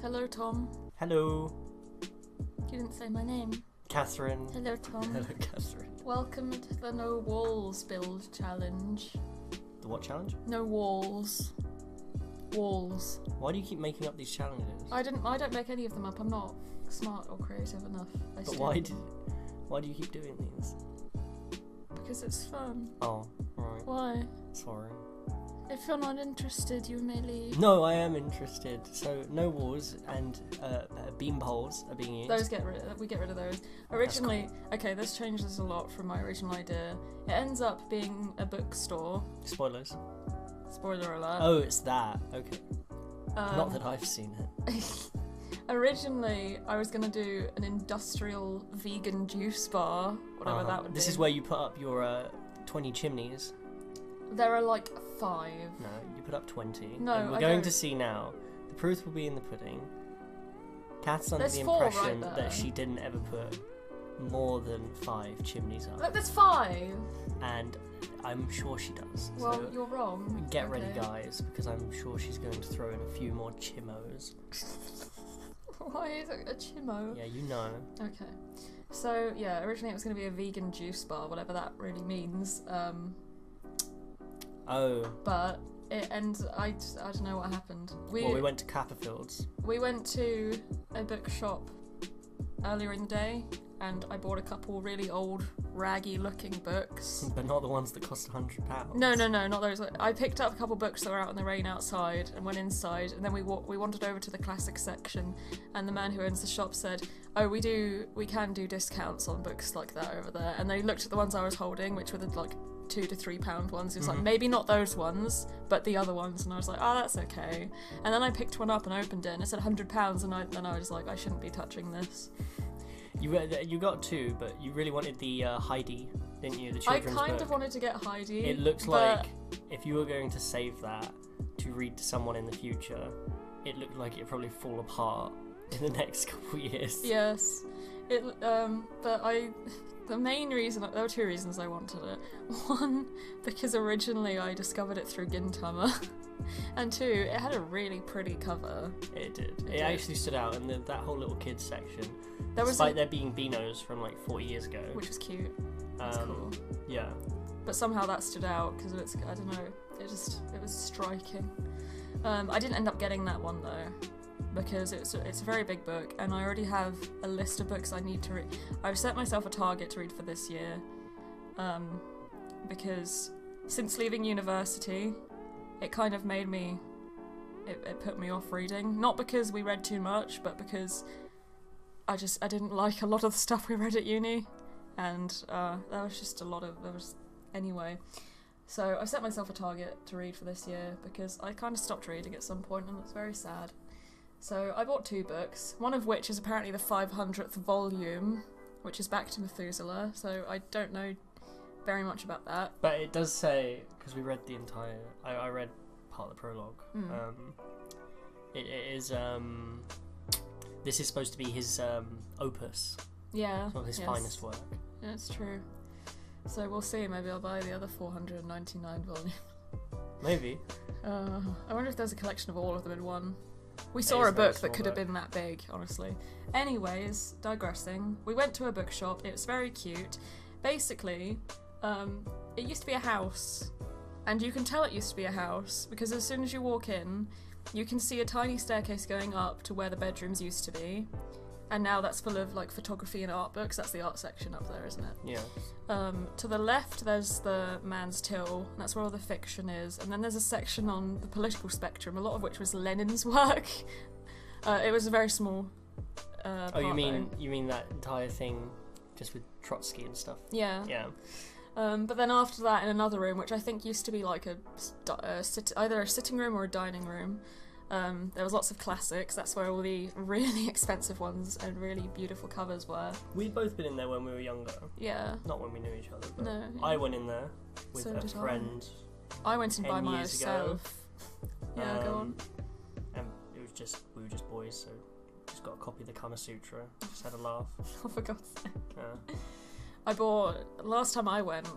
Hello, Tom. Hello. You didn't say my name. Catherine. Hello, Tom. Hello, Catherine. Welcome to the No Walls build challenge. The what challenge? No walls. Walls. Why do you keep making up these challenges? I don't make any of them up. I'm not smart or creative enough. But why do you keep doing these? Because it's fun. Oh, right. Why? Sorry. If you're not interested, you may leave. No, I am interested. So, no walls and beam poles are being used. We get rid of those. Originally, okay, this changes a lot from my original idea. It ends up being a bookstore. Spoilers. Spoiler alert. Oh, it's that. Okay. Not that I've seen it. Originally, I was going to do an industrial vegan juice bar, whatever that would be. This is where you put up your 20 chimneys. There are like 5. No, you put up 20. No, and we're going to see now. The proof will be in the pudding. Kath's under the impression that she didn't ever put more than 5 chimneys up. Look, there's 5! And I'm sure she does. Well, so you're wrong. Get ready, guys, because I'm sure she's going to throw in a few more chimmos. Why is it a chimmo? Yeah, you know. Okay. So, yeah, originally it was going to be a vegan juice bar, whatever that really means. But it ends. I don't know what happened. We went to Copperfields. We went to a bookshop earlier in the day, and I bought a couple really old, raggy-looking books. But not the ones that cost £100. No, not those. I picked up a couple books that were out in the rain outside, and went inside, and then we wandered over to the classic section, and the man who owns the shop said, "Oh, we can do discounts on books like that over there." And they looked at the ones I was holding, which were the like £2 to £3 ones. He was like, maybe not those ones, but the other ones. And I was like, oh, that's okay. And then I picked one up and opened it, and it said £100, and then I was like, I shouldn't be touching this. You got 2, but you really wanted the Heidi, didn't you? The children's I kind book. of wanted to get Heidi. It looks like if you were going to save that to read to someone in the future, it looked like it'd probably fall apart in the next couple of years. Yes. The main reason, there were 2 reasons I wanted it. 1, because originally I discovered it through Gintama. And 2, it had a really pretty cover. It did. It actually stood out in that whole little kids section. Despite there being Beanos from like 40 years ago. Which was cute. That's cool. Yeah. But somehow that stood out because it's, I don't know, it was striking. I didn't end up getting that one though, because it's a very big book, and I already have a list of books I need to read. I've set myself a target to read for this year, because since leaving university, it kind of made me, it put me off reading. Not because we read too much, but because I didn't like a lot of the stuff we read at uni, and there was just anyway. So I set myself a target to read for this year, because I kind of stopped reading at some point, and it's very sad. So I bought 2 books, one of which is apparently the 500th volume, which is Back to Methuselah, so I don't know very much about that. But it does say, because we read the entire, I read part of the prologue, it is, this is supposed to be his opus. Yeah. It's not his finest work. Yeah, it's true. So we'll see, maybe I'll buy the other 499 volume. Maybe. I wonder if there's a collection of all of them in one. We saw a book that could have been that big, honestly. Anyways, digressing. We went to a bookshop. It was very cute. Basically, it used to be a house. And you can tell it used to be a house because as soon as you walk in, you can see a tiny staircase going up to where the bedrooms used to be. And now that's full of like photography and art books. That's the art section up there, isn't it? Yeah. To the left, there's the man's till. And that's where all the fiction is. And then there's a section on the political spectrum, a lot of which was Lenin's work. It was a very small. You mean that entire thing, just with Trotsky and stuff? Yeah. Yeah. But then after that, in another room, which I think used to be like either a sitting room or a dining room. There was lots of classics. That's where all the really expensive ones and really beautiful covers were. We'd both been in there when we were younger. Yeah. Not when we knew each other, but no, yeah. I went in there with a friend. I went in by myself. Yeah, go on. And we were just boys, so just got a copy of the Kama Sutra. Just had a laugh. Oh, for God's sake. Yeah. I bought, last time I went,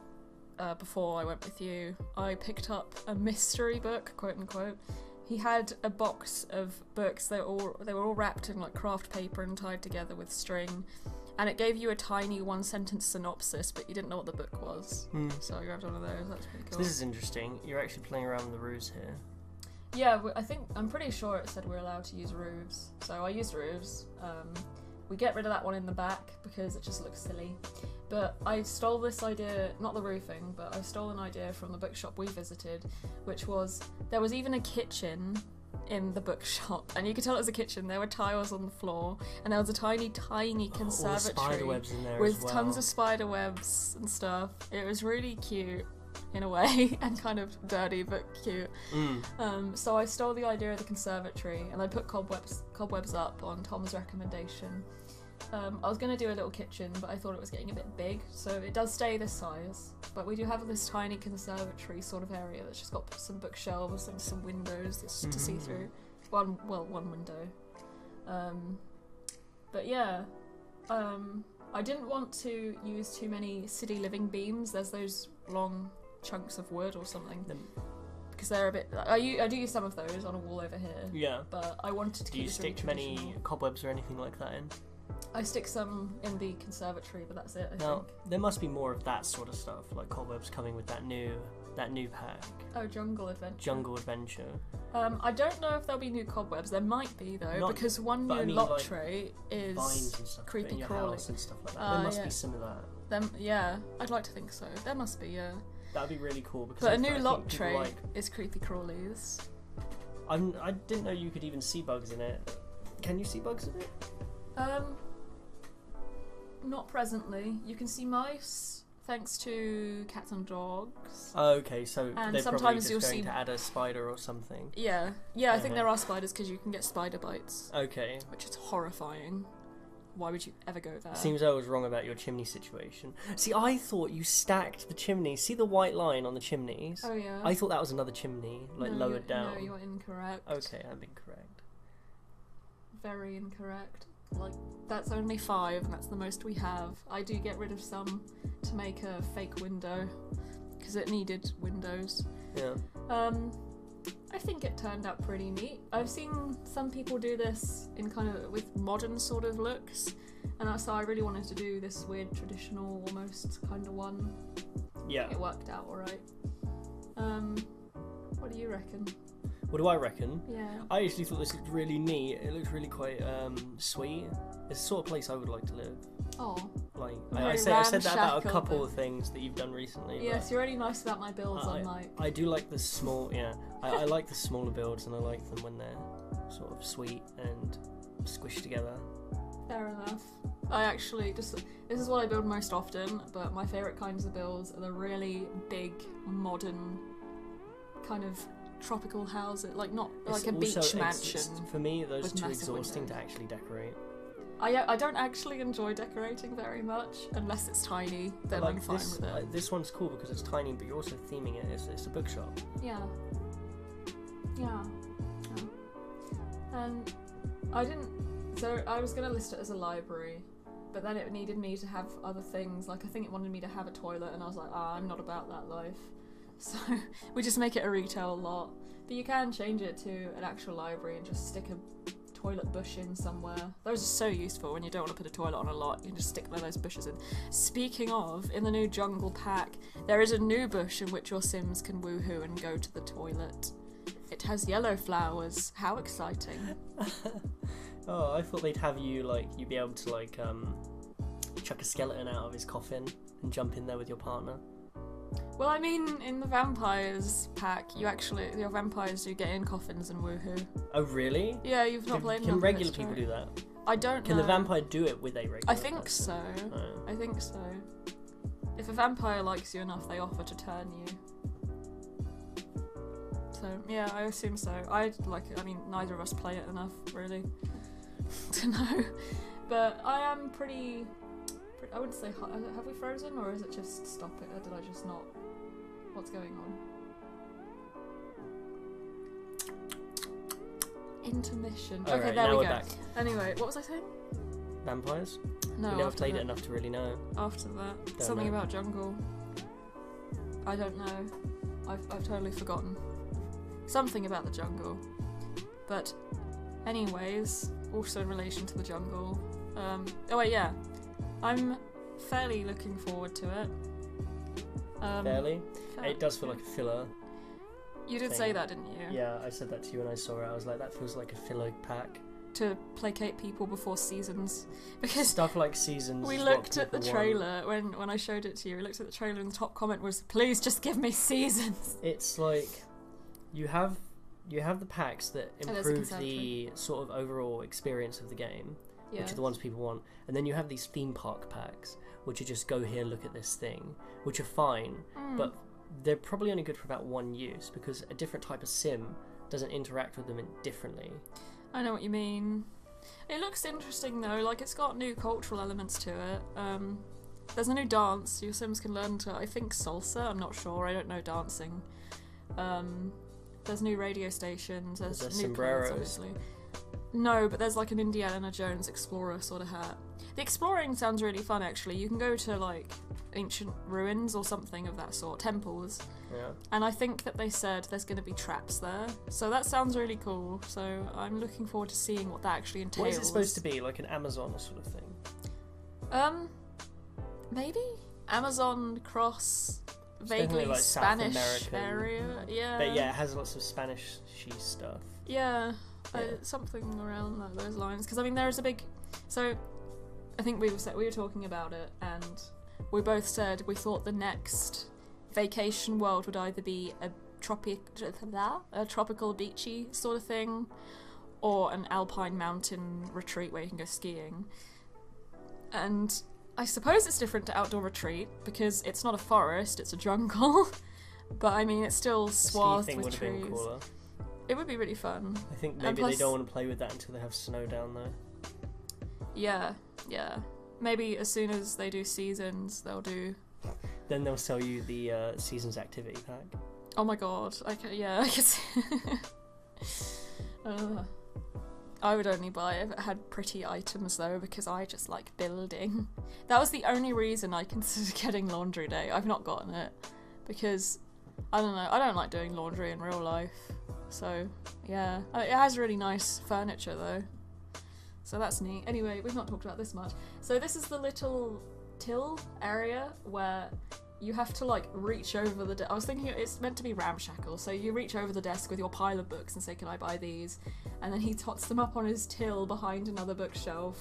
before I went with you, I picked up a mystery book, quote unquote. he had a box of books. They were all wrapped in like craft paper and tied together with string, and it gave you a tiny 1-sentence synopsis, but you didn't know what the book was. So I grabbed one of those. That's pretty cool. So this is interesting. You're actually playing around with the roofs here. Yeah, I'm pretty sure it said we're allowed to use roofs, so I used roofs. We get rid of that one in the back because it just looks silly. But I stole this idea, not the roofing, but I stole an idea from the bookshop we visited, which was, there was even a kitchen in the bookshop, and you could tell it was a kitchen. There were tiles on the floor, and there was a tiny conservatory spider webs in there with as well. tons of spider webs and stuff. It was really cute in a way, and kind of dirty but cute. So I stole the idea of the conservatory, and I put cobwebs up on Tom's recommendation. I was going to do a little kitchen, but I thought it was getting a bit big, so it does stay this size. But we do have this tiny conservatory sort of area that's just got some bookshelves and some windows that's to see through. One window. But yeah, I didn't want to use too many city living beams. There's those long chunks of wood or something. Because they're a bit... I do use some of those on a wall over here. Yeah. But I wanted to keep Do you this really stick many traditional. cobwebs or anything like that in? I stick some in the conservatory, but that's it, I Now, think. there must be more of that sort of stuff, like cobwebs coming with that new pack. Oh, Jungle Adventure. Jungle Adventure. I don't know if there'll be new cobwebs. There might be, though, because one new lock tray is vines and stuff creepy in your crawly. house and stuff like that. There must be some of that. Yeah, I'd like to think so. There must be, yeah. That'd be really cool. Because But I a new think lock people tray like... is creepy crawlies. I didn't know you could even see bugs in it. Can you see bugs in it? Not presently. You can see mice, thanks to cats and dogs. Oh, okay, so And they're probably sometimes just you'll going see- to add a spider or something. Yeah, I think there are spiders because you can get spider bites, Okay. which is horrifying. Why would you ever go there? Seems I was wrong about your chimney situation. See, I thought you stacked the chimneys. See the white line on the chimneys? Oh yeah. I thought that was another chimney, like No, lowered down. No, you're incorrect. Okay, I'm incorrect. Very incorrect. Like, that's only 5, and that's the most we have. I do get rid of some to make a fake window, because it needed windows. Yeah. I think it turned out pretty neat. I've seen some people do this in kind of with modern sort of looks, and that's how I really wanted to do this weird traditional almost kind of one. Yeah. It worked out alright. What do you reckon? What do I reckon? Yeah. I actually thought this looked really neat. It looked really quite sweet. It's the sort of place I would like to live. Oh. Like Very I said that about a ramshackle, couple but- of things that you've done recently. Yes, you're really nice about my builds I- on like... I do like the small. Yeah, I like the smaller builds, and I like them when they're sort of sweet and squished together. Fair enough. I actually this is what I build most often, but my favourite kinds of builds are the really big, modern, kind of tropical houses, like not like a beach mansion. For me, those with are too massive exhausting windows. to actually decorate. I don't actually enjoy decorating very much, unless it's tiny, then I'm fine this, with it. This one's cool because it's tiny, but you're also theming it. It's a bookshop. Yeah. Yeah. And I didn't... So I was going to list it as a library, but then it needed me to have other things. Like, I think it wanted me to have a toilet, and I was like, I'm not about that life. So we just make it a retail lot. But you can change it to an actual library and just stick a toilet bush in somewhere. Those are so useful when you don't want to put a toilet on a lot. You can just stick one of those bushes in. Speaking of, in the new jungle pack, there is a new bush in which your Sims can woohoo and go to the toilet. It has yellow flowers. How exciting. Oh, I thought they'd have you, like, you'd be able to, like, chuck a skeleton out of his coffin and jump in there with your partner. Well, I mean, in the vampires pack, your vampires do get in coffins and woohoo. Oh, really? Yeah, you've not played Can enough regular of this, people right? do that? I don't Can know. the vampire do it with a regular I think person? so. Oh. I think so. If a vampire likes you enough, they offer to turn you. So, yeah, I assume so. I mean, neither of us play it enough, really, to know. But I am pretty I wouldn't say hot. Have we frozen, or is it just stop it? Or did I just not? What's going on? Intermission. All Okay, right, there now we we're go. back. Anime. What was I saying? Vampires? No, We never after played that. it enough to really know. After that, Don't something know. about jungle. I don't know. I've totally forgotten. Something about the jungle. But anyways, also in relation to the jungle. Oh wait, yeah. I'm fairly looking forward to it. Fairly? It does feel like a filler. You did say that, didn't you? Yeah, I said that to you when I saw it. I was like, that feels like a filler pack. To placate people before seasons. Because stuff like seasons. We looked at the trailer when I showed it to you. We looked at the trailer and the top comment was, "Please just give me seasons." It's like you have the packs that improve the sort of overall experience of the game, which are the ones people want, and then you have these theme park packs, which are just go here, look at this thing, which are fine, but they're probably only good for about one use because a different type of sim doesn't interact with them differently. I know what you mean. It looks interesting though, like it's got new cultural elements to it. There's a new dance, your Sims can learn to, I think, salsa, I'm not sure, I don't know dancing. There's new radio stations, there's new sombreros. clothes, obviously. No, but there's like an Indiana Jones explorer sort of hat. The exploring sounds really fun actually. You can go to like ancient ruins or something of that sort, temples. Yeah. And I think that they said there's going to be traps there. So that sounds really cool. So I'm looking forward to seeing what that actually entails. What is it supposed to be? Like an Amazon sort of thing? Maybe? Amazon cross vaguely like Spanish South American area. Yeah. But yeah, it has lots of Spanish-y stuff. Yeah. Something around those lines. Because I mean there is a big... So I think we were talking about it and we both said we thought the next vacation world would either be a tropical beachy sort of thing or an alpine mountain retreat where you can go skiing. And I suppose it's different to outdoor retreat because it's not a forest, it's a jungle. But I mean it's still swathed with trees. Been cooler. It would be really fun. I think maybe they don't want to play with that until they have snow down there. Yeah. Maybe as soon as they do seasons, they'll do... Then they'll sell you the seasons activity pack. Oh my god, I could see... I would only buy it if it had pretty items though, because I just like building. That was the only reason I considered getting laundry day. I've not gotten it, because, I don't know, I don't like doing laundry in real life. So, yeah. It has really nice furniture though. So that's neat. Anyway, we've not talked about this much. So this is the little till area where you have to like reach over the desk. I was thinking it's meant to be ramshackle. So you reach over the desk with your pile of books and say, "Can I buy these?" And then he tots them up on his till behind another bookshelf.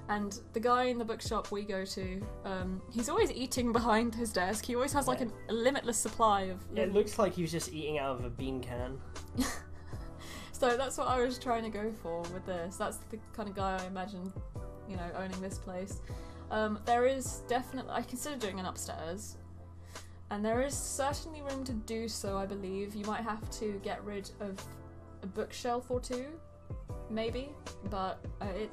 And the guy in the bookshop we go to, he's always eating behind his desk. He always has like a limitless supply of... It looks like he was just eating out of a bean can. So that's what I was trying to go for with this. That's the kind of guy I imagine, owning this place. There is definitely... I consider doing an upstairs. And there is certainly room to do so, I believe. You might have to get rid of a bookshelf or two, maybe. But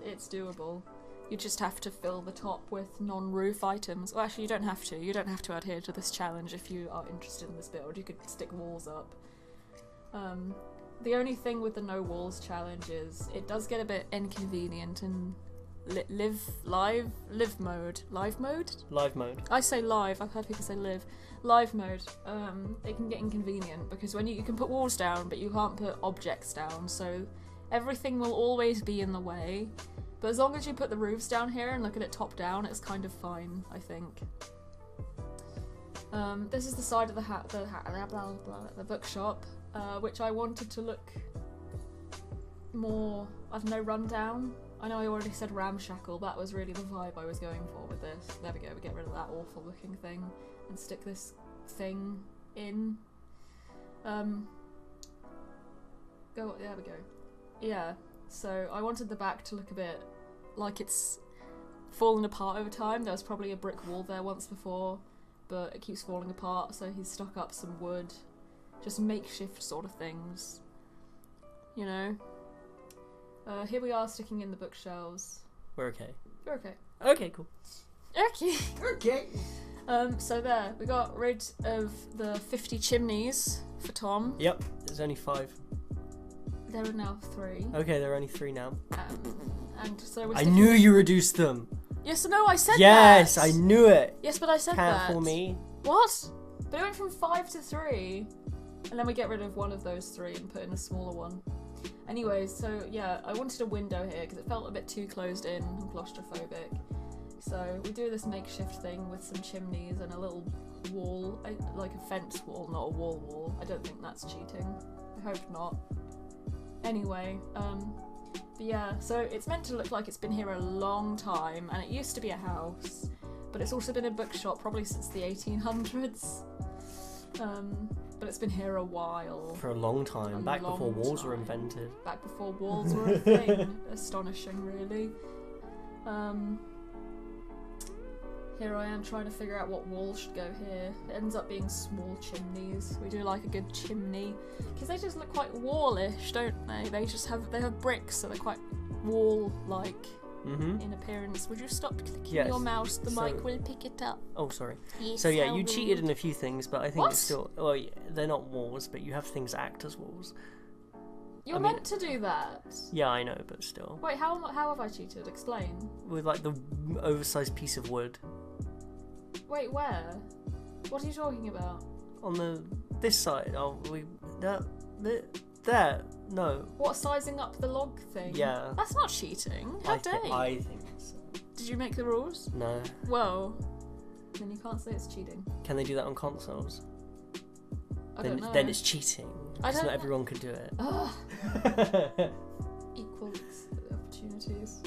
it's doable. You just have to fill the top with non-roof items. Well, actually, you don't have to. You don't have to adhere to this challenge if you are interested in this build. You could stick walls up. The only thing with the no walls challenge is it does get a bit inconvenient in live mode. Live mode? Live mode. I say live. I've heard people say live. Live mode. It can get inconvenient because when you can put walls down, but you can't put objects down. So everything will always be in the way. But as long as you put the roofs down here and look at it top down, it's kind of fine, I think. This is the side of the bookshop, which I wanted to look more, I don't know, run down. I know I already said ramshackle, that was really the vibe I was going for with this. There we go, we get rid of that awful looking thing and stick this thing in. There we go. Yeah, so I wanted the back to look a bit like it's fallen apart over time. There was probably a brick wall there once before, but it keeps falling apart, so he's stuck up some wood. Just makeshift sort of things, here we are sticking in the bookshelves. We're okay. We're okay. Okay, cool. Okay. Okay. So there, we got rid of the 50 chimneys for Tom. Yep, there's only 5. There are now 3. Okay, there are only 3 now. And so we're I knew you reduced them. Yes, no, I said that. Yes, I knew it. Yes, but I said that. Can't fool me. What? But it went from 5 to 3. And then we get rid of one of those 3 and put in a smaller one. Anyways, so yeah, I wanted a window here because it felt a bit too closed in and claustrophobic. So we do this makeshift thing with some chimneys and a little wall, like a fence wall, not a wall. I don't think that's cheating. I hope not. Anyway, but yeah, so it's meant to look like it's been here a long time, and it used to be a house, but it's also been a bookshop probably since the 1800s. But it's been here a while. For a long time. Back before walls were invented. Back before walls were a thing. Astonishing, really. Here I am trying to figure out what wall should go here. It ends up being small chimneys. We do like a good chimney. Because they just look quite wallish, don't they? They have bricks, so they're quite wall-like in appearance. Would you stop clicking your mouse? The mic will pick it up. Oh, sorry. Yes, so yeah, you cheated in a few things, but I think it's still... Well, yeah, they're not walls, but you have things act as walls. You're meant to do that. Yeah, I know, but still. Wait, how have I cheated? Explain. With like the oversized piece of wood. Wait, where? What are you talking about? On this side. Oh, there. No. What, sizing up the log thing? Yeah. That's not cheating. How dare you? I think so. Did you make the rules? No. Well, then you can't say it's cheating. Can they do that on consoles? I don't know. Then it's cheating. Because not everyone can do it. Equal opportunities.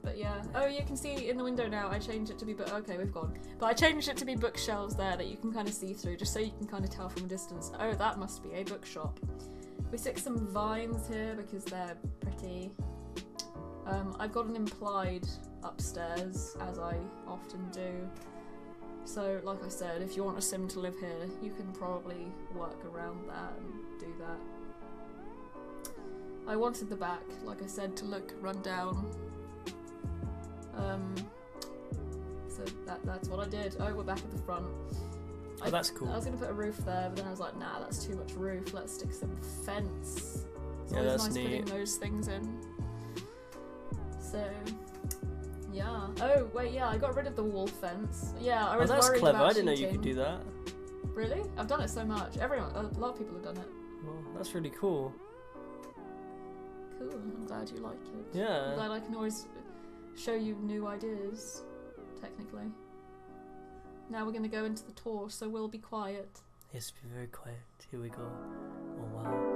But yeah. Oh, you can see in the window now. I changed it to be okay, we've gone. But I changed it to be bookshelves there that you can kind of see through, just so you can kind of tell from a distance. Oh, that must be a bookshop. We stick some vines here because they're pretty. I've got an implied upstairs, as I often do. So, like I said, if you want a sim to live here, you can probably work around that and do that. I wanted the back, like I said, to look run down. So that's what I did. Oh, we're back at the front. Oh, that's cool. I was going to put a roof there, but then I was like, nah, that's too much roof. Let's stick some fence. It's yeah, always that's nice neat. putting those things in. So, yeah. Oh, wait, yeah, I got rid of the wall fence. Yeah, I was worried about that's clever. I didn't know cheating. you could do that. Really? I've done it so much. A lot of people have done it. Well, that's really cool. Cool. I'm glad you like it. Yeah. I'm glad I can always show you new ideas, technically. Now we're going to go into the tour, so we'll be quiet. Yes, be very quiet. Here we go. Oh, wow.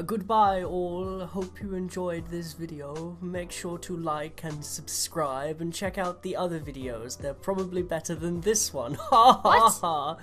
Goodbye all, hope you enjoyed this video. Make sure to like and subscribe and check out the other videos. They're probably better than this one. Ha ha ha!